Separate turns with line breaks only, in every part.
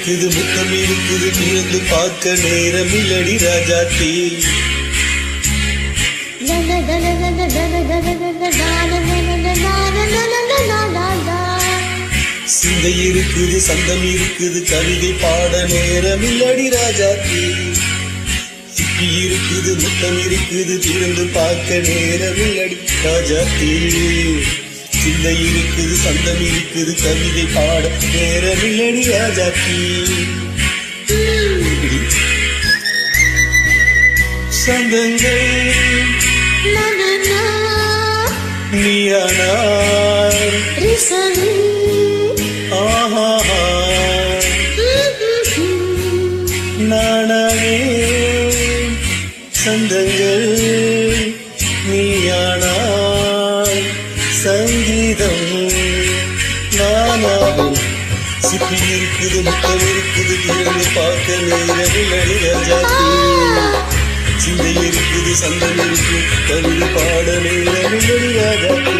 இருக்குது முத்தம் இருக்குது திறந்து பார்க்க நேரம் இல்லடி ராஜாத்தி. சிந்தை இருக்குது சந்தம் இருக்குது கவிதை பாட நேரம் இல்லடி ராஜாத்தி. சிப்பி இருக்குது முத்தம் இருக்குது திறந்து பார்க்க நேரம் இல்லடி ராஜாத்தி. சிந்தை இருக்குது சந்தம் இருக்குது கவிதை பாட நேரம் இல்லடி ராஜாத்தி. சந்தங்கள் நீயானார் நானே சந்தங்கள் நீயானார் சங்கீதம் நானாகும். சிப்பி இருக்குது முத்தம் இருக்குது திறந்து பார்க்க நேரமில் அடிராஜாத்தி. சிந்தை இருக்குது சந்தம் இருக்கு கவிதை பாட நேரமில் அடிராஜாத்தி.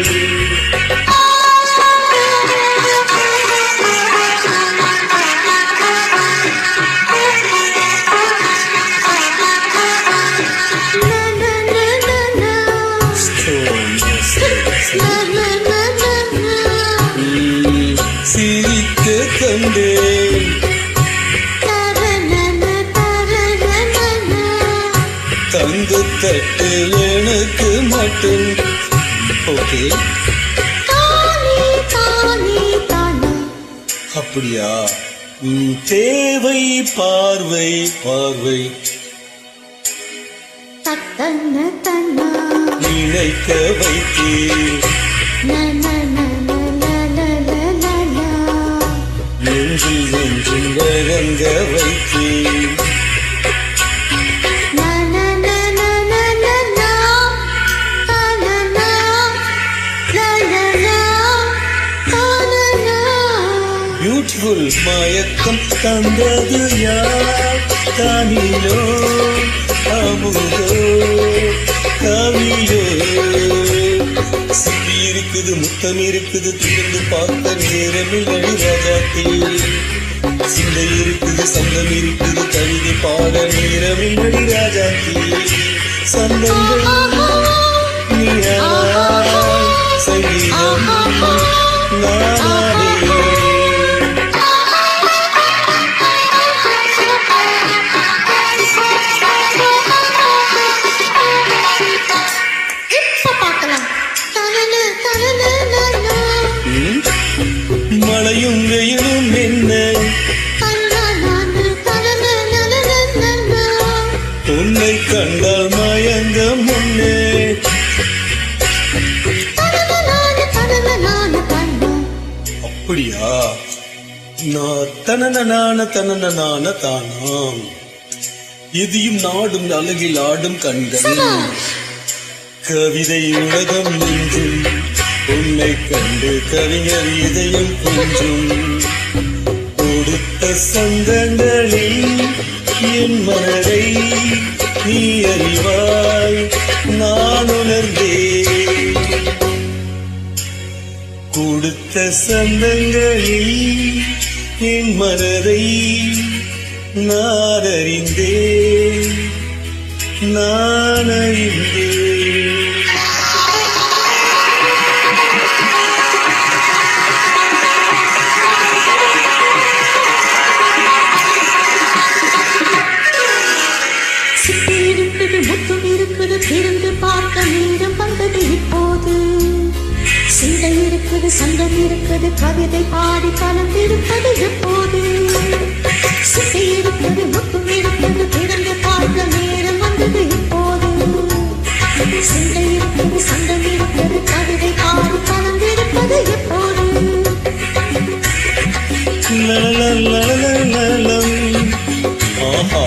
சிரிக்க கண்டேன் தங்கு தட்டு எனக்கு மட்டும். ஓகே அப்படியா? தேவை பார்வை பார்வை நினைக்க வைத்தேன் நெஞ்சில் நெஞ்சில் வழங்க வைத்தேன். பியூட்டிஃபுல் மயக்கம் தந்தது யார்? தானிலோ அமுதோ கவியோ? சிப்பி இருக்குது முத்தம் இருக்குது திறந்து பார்க்க நேரமில் அடிராஜாத்தி. சிந்தை இருக்குது சந்தம் இருக்குது கவிதை பாட நேரமில் அடிராஜாத்தி. சந்தங்கள் நீயானாய் சங்கீதம் நானே. மழையும் வெயிலும் என்ன உன்னை கண்டால் மயங்க முன்னே. அப்படியா? நான் தனன தானாம் எதையும் நாடும் அழகில் ஆடும் கண்கள். கவிதை உலகம் நெஞ்சும் உன்னை கண்டு கவிஞர் இதயம் கொஞ்சும். கொடுத்த சந்தங்களில் என் மனதை நீ அறிவாய் நான் உணர்ந்தேன். கொடுத்த சந்தங்களில் என் மனதை நான் அறிந்தேன் நான் அறிந்தேன்.
முத்தம் இருக்குது திறந்து பார்க்க நேரம் வந்தது இப்போது. சிந்தை இருக்குது சந்தம் இருக்குது கவிதை பாடி கலந்திருப்பது எப்போது. சிந்தை இருக்குது முத்தம் இருக்குது திறந்து பார்க்க நேரம் வந்தது இப்போது. சிந்தை இருக்குது சந்தம் இருக்குது கவிதை பாடி கலந்திருப்பது எப்போது.
ஆஹா